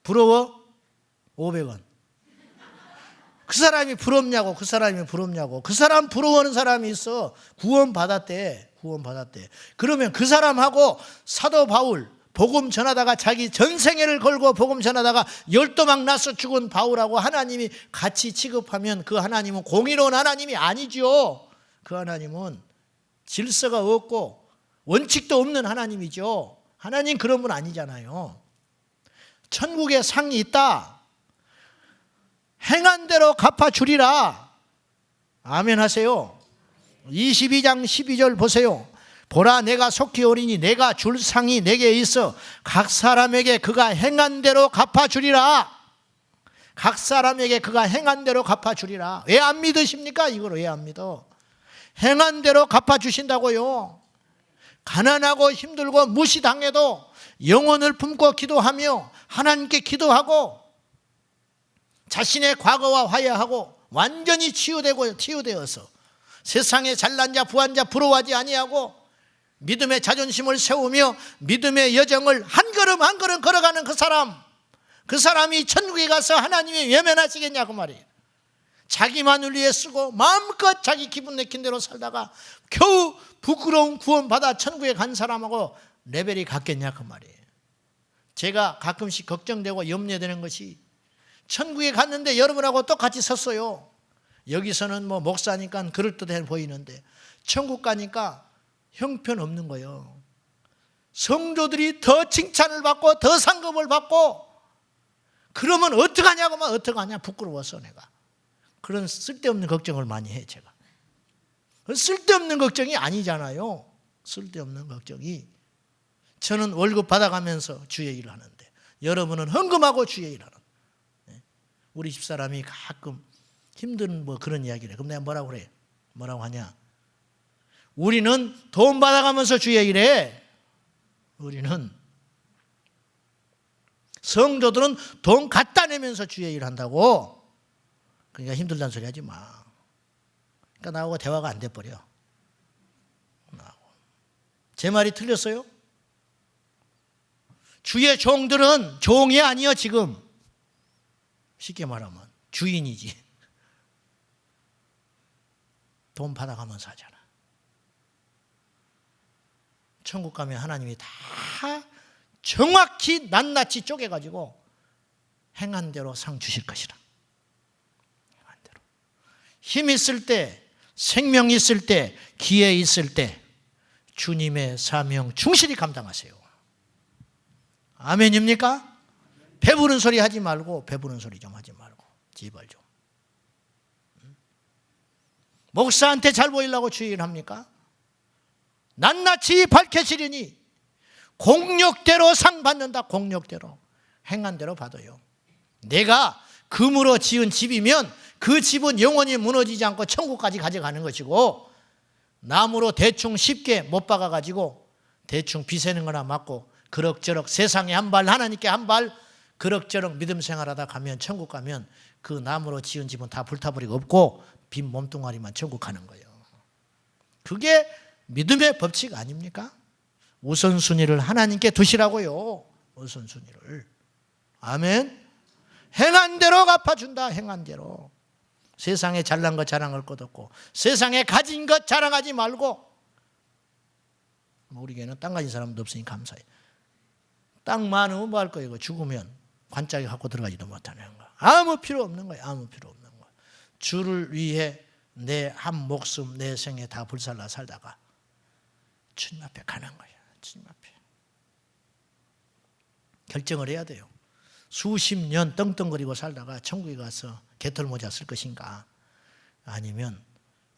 [SPEAKER 1] 부러워? 500원. 그 사람이 부럽냐고. 그 사람이 부럽냐고. 그 사람 부러워하는 사람이 있어. 구원받았대. 구원받았대. 그러면 그 사람하고 사도 바울 복음 전하다가 자기 전생애를 걸고 복음 전하다가 열도막 나서 죽은 바울하고 하나님이 같이 취급하면 그 하나님은 공의로운 하나님이 아니죠. 그 하나님은 질서가 없고 원칙도 없는 하나님이죠. 하나님 그런 분 아니잖아요. 천국에 상이 있다. 행한 대로 갚아주리라. 아멘 하세요. 22장 12절 보세요. 보라 내가 속히 오리니 내가 줄 상이 내게 있어 각 사람에게 그가 행한 대로 갚아주리라. 각 사람에게 그가 행한 대로 갚아주리라. 왜 안 믿으십니까? 이걸 왜 안 믿어? 행한 대로 갚아주신다고요. 가난하고 힘들고 무시당해도 영혼을 품고 기도하며 하나님께 기도하고 자신의 과거와 화해하고 완전히 치유되어서 세상에 잘난 자 부한 자 부러워하지 아니하고 믿음의 자존심을 세우며 믿음의 여정을 한 걸음 한 걸음 걸어가는 그 사람이 천국에 가서 하나님이 외면하시겠냐고 말이에요. 자기만을 위해 쓰고 마음껏 자기 기분 내킨 대로 살다가 겨우 부끄러운 구원받아 천국에 간 사람하고 레벨이 같겠냐 그 말이에요. 제가 가끔씩 걱정되고 염려되는 것이 천국에 갔는데 여러분하고 똑같이 섰어요. 여기서는 뭐 목사니까 그럴듯해 보이는데 천국 가니까 형편없는 거예요. 성도들이 더 칭찬을 받고 더 상급을 받고 그러면 어떡하냐고 막 어떡하냐 부끄러워서 내가 그런 쓸데없는 걱정을 많이 해 제가. 쓸데없는 걱정이 아니잖아요. 쓸데없는 걱정이. 저는 월급 받아가면서 주의 일을 하는데 여러분은 헌금하고 주의 일을 하는. 우리 집사람이 가끔 힘든 뭐 그런 이야기를 해. 그럼 내가 뭐라고 그래? 뭐라고 하냐? 우리는 돈 받아가면서 주의 일해. 우리는 성도들은 돈 갖다 내면서 주의 일 한다고. 그러니까 힘들다는 소리 하지 마. 그러니까 나하고 대화가 안 돼버려. 제 말이 틀렸어요? 주의 종들은 종이 아니요 지금. 쉽게 말하면 주인이지. 돈 받아가면서 하잖아. 천국 가면 하나님이 다 정확히 낱낱이 쪼개가지고 행한 대로 상 주실 것이라. 행한 대로. 힘 있을 때, 생명 있을 때, 기회 있을 때 주님의 사명 충실히 감당하세요. 아멘입니까? 배부른 소리 하지 말고 배부른 소리 좀 하지 말고 제발 좀. 목사한테 잘 보이려고 주의를 합니까? 낱낱이 밝혀지리니 공력대로 상 받는다. 공력대로. 행한 대로 받아요. 내가 금으로 지은 집이면 그 집은 영원히 무너지지 않고 천국까지 가져가는 것이고 나무로 대충 쉽게 못 박아가지고 대충 비세는 거나 맞고 그럭저럭 세상에 한 발 하나님께 한 발 그럭저럭 믿음 생활하다 가면 천국 가면 그 나무로 지은 집은 다 불타버리고 없고 빈 몸뚱아리만 천국 가는 거예요. 그게 믿음의 법칙 아닙니까? 우선순위를 하나님께 두시라고요. 우선순위를. 아멘. 행한 대로 갚아준다. 행한 대로. 세상에 잘난 것 자랑할 것 없고 세상에 가진 것 자랑하지 말고. 우리 교회는 땅 가진 사람도 없으니 감사해. 땅 많으면 뭐 할 거예요? 죽으면 관짝에 갖고 들어가지도 못하는 거. 아무 필요 없는 거예요. 아무 필요 없는 거. 주를 위해 내 한 목숨 내 생에 다 불살라 살다가 주님 앞에 가는 거예요. 주님 앞에. 결정을 해야 돼요. 수십 년 떵떵거리고 살다가 천국에 가서 개털모자 쓸 것인가 아니면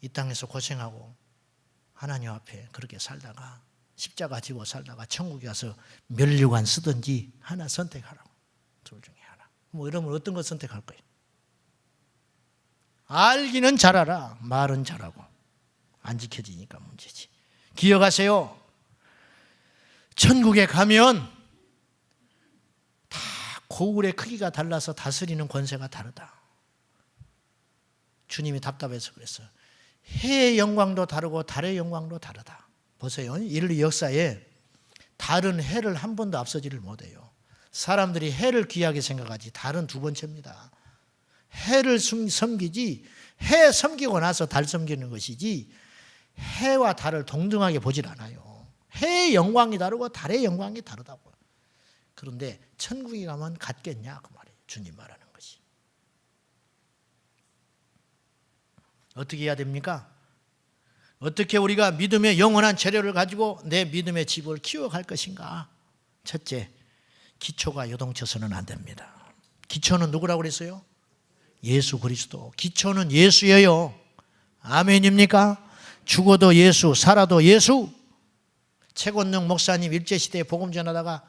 [SPEAKER 1] 이 땅에서 고생하고 하나님 앞에 그렇게 살다가 십자가 지고 살다가 천국에 가서 면류관 쓰든지 하나 선택하라고. 둘 중에 하나. 뭐 이러면 어떤 거 선택할 거예요? 알기는 잘 알아. 말은 잘하고 안 지켜지니까 문제지. 기억하세요. 천국에 가면 다 거울의 크기가 달라서 다스리는 권세가 다르다. 주님이 답답해서 그랬어요. 해의 영광도 다르고 달의 영광도 다르다. 보세요. 인류 역사에 달은 해를 한 번도 앞서지를 못해요. 사람들이 해를 귀하게 생각하지 달은 두 번째입니다. 해를 섬기지 해 섬기고 나서 달 섬기는 것이지 해와 달을 동등하게 보질 않아요. 해의 영광이 다르고 달의 영광이 다르다고요. 그런데 천국에 가면 같겠냐 그 말이에요. 주님 말하는 것이. 어떻게 해야 됩니까? 어떻게 우리가 믿음의 영원한 재료를 가지고 내 믿음의 집을 키워갈 것인가? 첫째, 기초가 요동쳐서는 안 됩니다. 기초는 누구라고 그랬어요? 예수 그리스도. 기초는 예수예요. 아멘입니까? 죽어도 예수, 살아도 예수. 최권능 목사님 일제시대에 복음 전하다가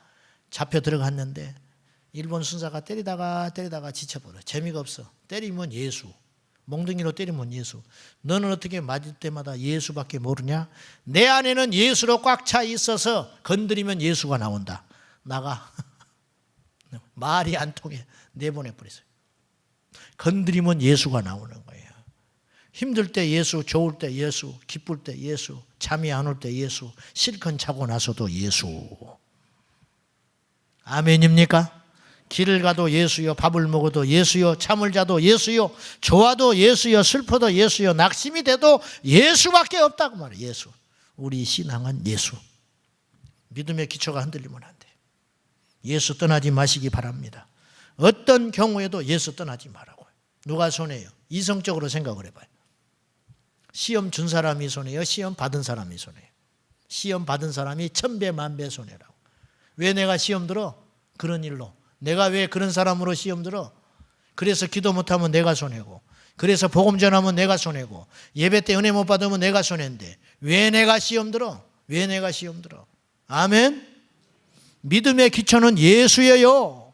[SPEAKER 1] 잡혀 들어갔는데 일본 순사가 때리다가 지쳐버려. 재미가 없어. 때리면 예수. 몽둥이로 때리면 예수. 너는 어떻게 맞을 때마다 예수밖에 모르냐? 내 안에는 예수로 꽉 차 있어서 건드리면 예수가 나온다. 나가. 말이 안 통해. 내보내버렸어요. 건드리면 예수가 나오는 거예요. 힘들 때 예수, 좋을 때 예수, 기쁠 때 예수, 잠이 안 올 때 예수, 실컷 자고 나서도 예수. 아멘입니까? 길을 가도 예수요, 밥을 먹어도 예수요, 잠을 자도 예수요, 좋아도 예수요, 슬퍼도 예수요, 낙심이 돼도 예수밖에 없다고 말해요. 예수. 우리 신앙은 예수. 믿음의 기초가 흔들리면 안 돼. 예수 떠나지 마시기 바랍니다. 어떤 경우에도 예수 떠나지 말라고요. 누가 손해요? 이성적으로 생각을 해봐요. 시험 준 사람이 손해요? 시험 받은 사람이 손해요? 시험 받은 사람이 천배 만배 손해라고. 왜 내가 시험 들어? 그런 일로. 내가 왜 그런 사람으로 시험 들어? 그래서 기도 못하면 내가 손해고, 그래서 복음 전하면 내가 손해고, 예배 때 은혜 못 받으면 내가 손해인데 왜 내가 시험 들어? 왜 내가 시험 들어? 아멘? 믿음의 기초는 예수예요.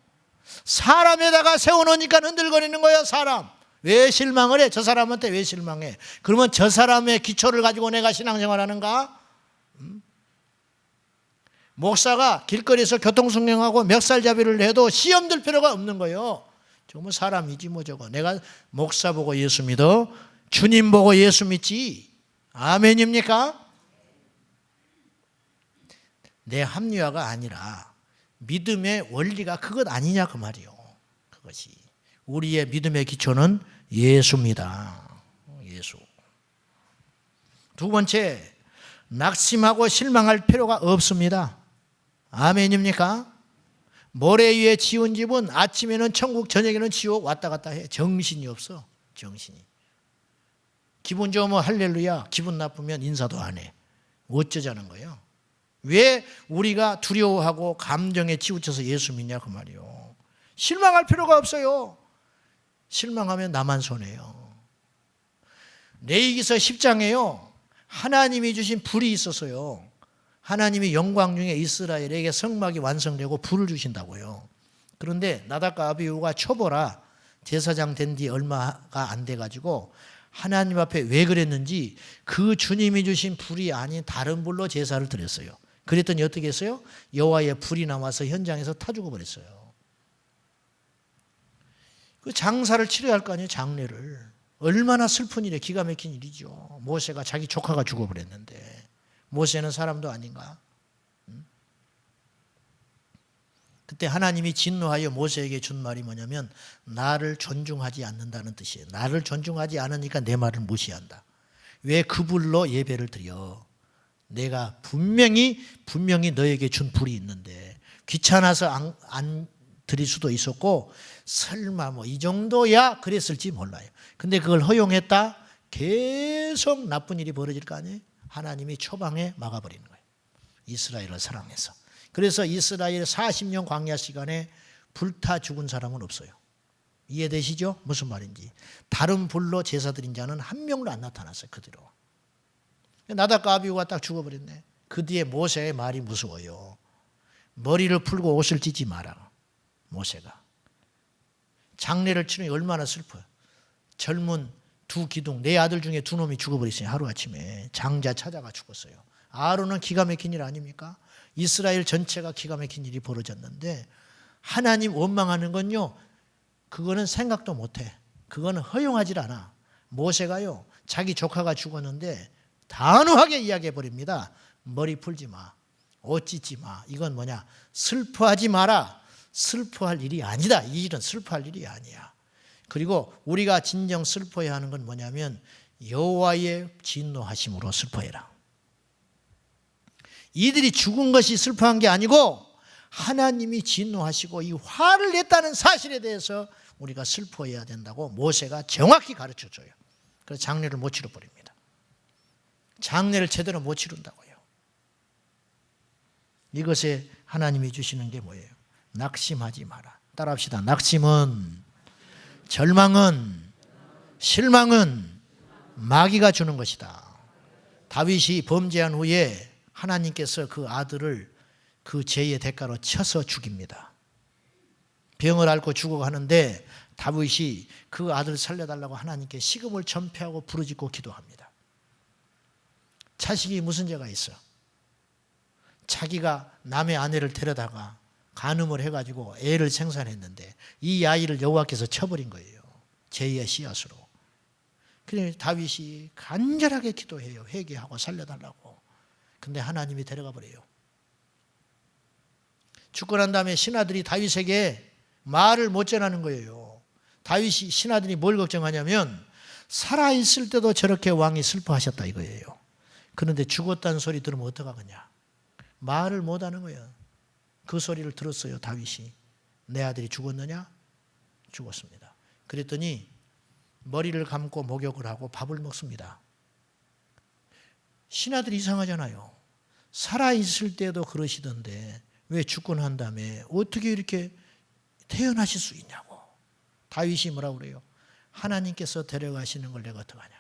[SPEAKER 1] 사람에다가 세워놓으니까 흔들거리는 거예요. 사람. 왜 실망을 해? 저 사람한테 왜 실망해? 그러면 저 사람의 기초를 가지고 내가 신앙생활하는가? 목사가 길거리에서 교통승령하고 멱살잡이를 해도 시험 들 필요가 없는 거예요. 저거 사람이지 뭐 저거. 내가 목사 보고 예수 믿어? 주님 보고 예수 믿지? 아멘입니까? 내 합리화가 아니라 믿음의 원리가 그것 아니냐 그 말이요. 그것이. 우리의 믿음의 기초는 예수입니다. 예수. 두 번째, 낙심하고 실망할 필요가 없습니다. 아멘입니까? 모래 위에 지은 집은 아침에는 천국, 저녁에는 지옥 왔다 갔다 해. 정신이 없어. 정신이. 기분 좋으면 할렐루야, 기분 나쁘면 인사도 안 해. 어쩌자는 거예요? 왜 우리가 두려워하고 감정에 치우쳐서 예수 믿냐 그 말이요. 실망할 필요가 없어요. 실망하면 나만 손해요. 레위기서 10장에요. 하나님이 주신 불이 있어서요. 하나님이 영광 중에 이스라엘에게 성막이 완성되고 불을 주신다고요. 그런데 나답과 아비후가 초보라 제사장 된 지 얼마가 안 돼가지고 하나님 앞에 왜 그랬는지 그 주님이 주신 불이 아닌 다른 불로 제사를 드렸어요. 그랬더니 어떻게 했어요? 여호와의 불이 나와서 현장에서 타 죽어버렸어요. 그 장사를 치러야 할 거 아니에요. 장례를. 얼마나 슬픈 일이에요. 기가 막힌 일이죠. 모세가 자기 조카가 죽어버렸는데 모세는 사람도 아닌가? 그때 하나님이 진노하여 모세에게 준 말이 뭐냐면 나를 존중하지 않는다는 뜻이에요. 나를 존중하지 않으니까 내 말을 무시한다. 왜 그 불로 예배를 드려? 내가 분명히 너에게 준 불이 있는데 귀찮아서 안 드릴 수도 있었고 설마 뭐 이 정도야 그랬을지 몰라요. 근데 그걸 허용했다? 계속 나쁜 일이 벌어질 거 아니에요? 하나님이 초방에 막아버리는 거예요. 이스라엘을 사랑해서. 그래서 이스라엘 40년 광야 시간에 불타 죽은 사람은 없어요. 이해되시죠? 무슨 말인지. 다른 불로 제사 드린 자는 한 명도 안 나타났어요. 그대로. 나답과 아비후가 딱 죽어버렸네. 그 뒤에 모세의 말이 무서워요. 머리를 풀고 옷을 찢지 마라. 모세가. 장례를 치르니 얼마나 슬퍼요. 젊은 두 기둥, 내 아들 중에 두 놈이 죽어버렸어요. 하루아침에. 장자 찾아가 죽었어요. 아론은 기가 막힌 일 아닙니까? 이스라엘 전체가 기가 막힌 일이 벌어졌는데 하나님 원망하는 건요. 그거는 생각도 못해. 그거는 허용하지 않아. 모세가요. 자기 조카가 죽었는데 단호하게 이야기해 버립니다. 머리 풀지 마. 옷 찢지 마. 이건 뭐냐? 슬퍼하지 마라. 슬퍼할 일이 아니다. 이 일은 슬퍼할 일이 아니야. 그리고 우리가 진정 슬퍼해야 하는 건 뭐냐면 여호와의 진노하심으로 슬퍼해라. 이들이 죽은 것이 슬퍼한 게 아니고 하나님이 진노하시고 이 화를 냈다는 사실에 대해서 우리가 슬퍼해야 된다고 모세가 정확히 가르쳐줘요. 그래서 장례를 못 치러버립니다. 장례를 제대로 못 치른다고요. 이것에 하나님이 주시는 게 뭐예요? 낙심하지 마라. 따라합시다. 낙심은, 절망은, 실망은 마귀가 주는 것이다. 다윗이 범죄한 후에 하나님께서 그 아들을 그 죄의 대가로 쳐서 죽입니다. 병을 앓고 죽어가는데 다윗이 그 아들을 살려달라고 하나님께 식음을 전폐하고 부르짖고 기도합니다. 자식이 무슨 죄가 있어? 자기가 남의 아내를 데려다가 간음을 해가지고 애를 생산했는데 이 아이를 여호와께서 쳐버린 거예요. 죄의 씨앗으로. 그래서 다윗이 간절하게 기도해요. 회개하고 살려달라고. 근데 하나님이 데려가 버려요. 죽고 난 다음에 신하들이 다윗에게 말을 못 전하는 거예요. 다윗이 신하들이 뭘 걱정하냐면 살아있을 때도 저렇게 왕이 슬퍼하셨다 이거예요. 그런데 죽었다는 소리 들으면 어떡하겠냐. 말을 못하는 거예요. 그 소리를 들었어요. 다윗이. 내 아들이 죽었느냐? 죽었습니다. 그랬더니 머리를 감고 목욕을 하고 밥을 먹습니다. 신하들이 이상하잖아요. 살아있을 때도 그러시던데 왜 죽고 난 다음에 어떻게 이렇게 태어나실 수 있냐고. 다윗이 뭐라고 그래요? 하나님께서 데려가시는 걸 내가 어떡하냐.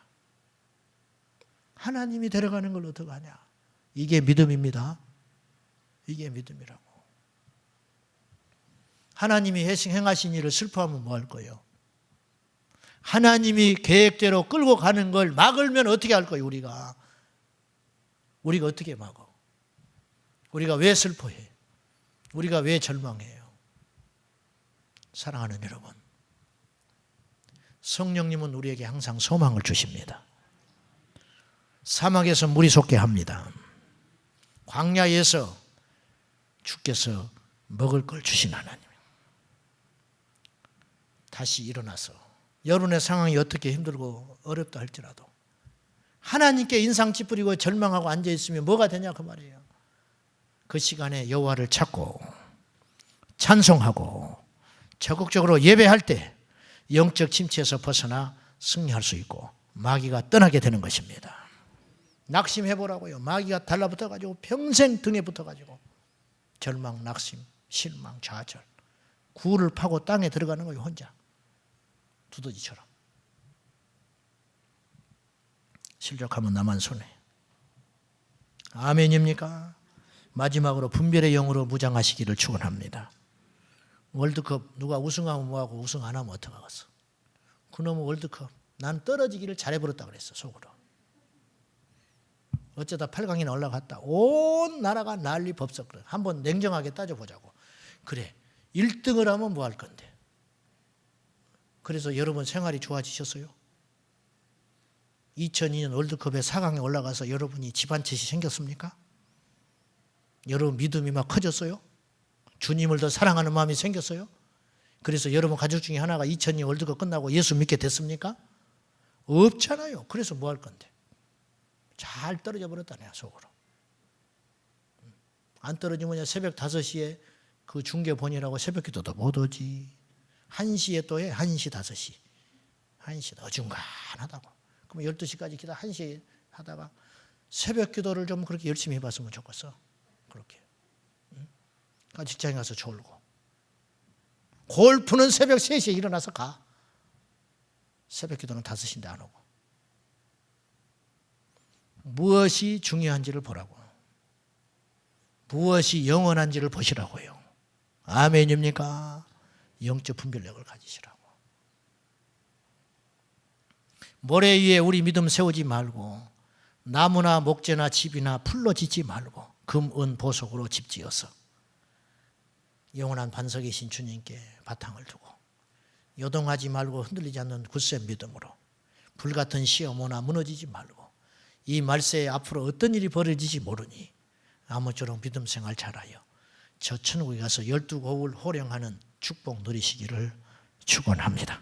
[SPEAKER 1] 하나님이 데려가는 걸 어떡하냐. 이게 믿음입니다. 이게 믿음이라고. 하나님이 행하신 일을 슬퍼하면 뭐 할 거예요? 하나님이 계획대로 끌고 가는 걸 막으면 어떻게 할 거예요? 우리가 어떻게 막어? 우리가 왜 슬퍼해? 우리가 왜 절망해요? 사랑하는 여러분, 성령님은 우리에게 항상 소망을 주십니다. 사막에서 물이 솟게 합니다. 광야에서 주께서 먹을 걸 주신 하나님. 다시 일어나서 여러분의 상황이 어떻게 힘들고 어렵다 할지라도 하나님께 인상 찌푸리고 절망하고 앉아있으면 뭐가 되냐 그 말이에요. 그 시간에 여호와를 찾고 찬송하고 적극적으로 예배할 때 영적 침체에서 벗어나 승리할 수 있고 마귀가 떠나게 되는 것입니다. 낙심해보라고요. 마귀가 달라붙어가지고 평생 등에 붙어가지고 절망, 낙심, 실망, 좌절, 굴을 파고 땅에 들어가는 거예요. 혼자 두더지처럼. 실족하면 나만 손해. 아멘입니까? 마지막으로 분별의 영으로 무장하시기를 축원합니다. 월드컵 누가 우승하면 뭐하고 우승 안 하면 어떡하겠어. 그놈의 월드컵 난 떨어지기를 잘해버렸다 그랬어 속으로. 어쩌다 8강이나 올라갔다. 온 나라가 난리 법석. 한번 냉정하게 따져보자고. 그래 1등을 하면 뭐 할 건데. 그래서 여러분 생활이 좋아지셨어요? 2002년 월드컵에 4강에 올라가서 여러분이 집안채이 생겼습니까? 여러분 믿음이 막 커졌어요? 주님을 더 사랑하는 마음이 생겼어요? 그래서 여러분 가족 중에 하나가 2002 월드컵 끝나고 예수 믿게 됐습니까? 없잖아요. 그래서 뭐 할 건데? 잘 떨어져 버렸다 내가 속으로. 안 떨어지면 새벽 5시에 그 중계 보니라고 새벽 기도도 못 오지. 1시에 또 해. 1시 5시. 1시 어중간하다고. 그럼 12시까지 기도 1시에 하다가 새벽 기도를 좀 그렇게 열심히 해봤으면 좋겠어. 그렇게. 응? 직장에 가서 졸고. 골프는 새벽 3시에 일어나서 가. 새벽 기도는 5시인데 안 오고. 무엇이 중요한지를 보라고. 무엇이 영원한지를 보시라고요. 아멘입니까? 영적 분별력을 가지시라고. 모래 위에 우리 믿음 세우지 말고 나무나 목재나 집이나 풀로 짓지 말고 금, 은, 보석으로 집 지어서 영원한 반석이신 주님께 바탕을 두고 요동하지 말고 흔들리지 않는 굳센 믿음으로 불같은 시험 오나 무너지지 말고 이 말세에 앞으로 어떤 일이 벌어질지 모르니 아무쪼록 믿음 생활 잘하여 저 천국에 가서 12고을 호령하는 축복 누리시기를 축원합니다.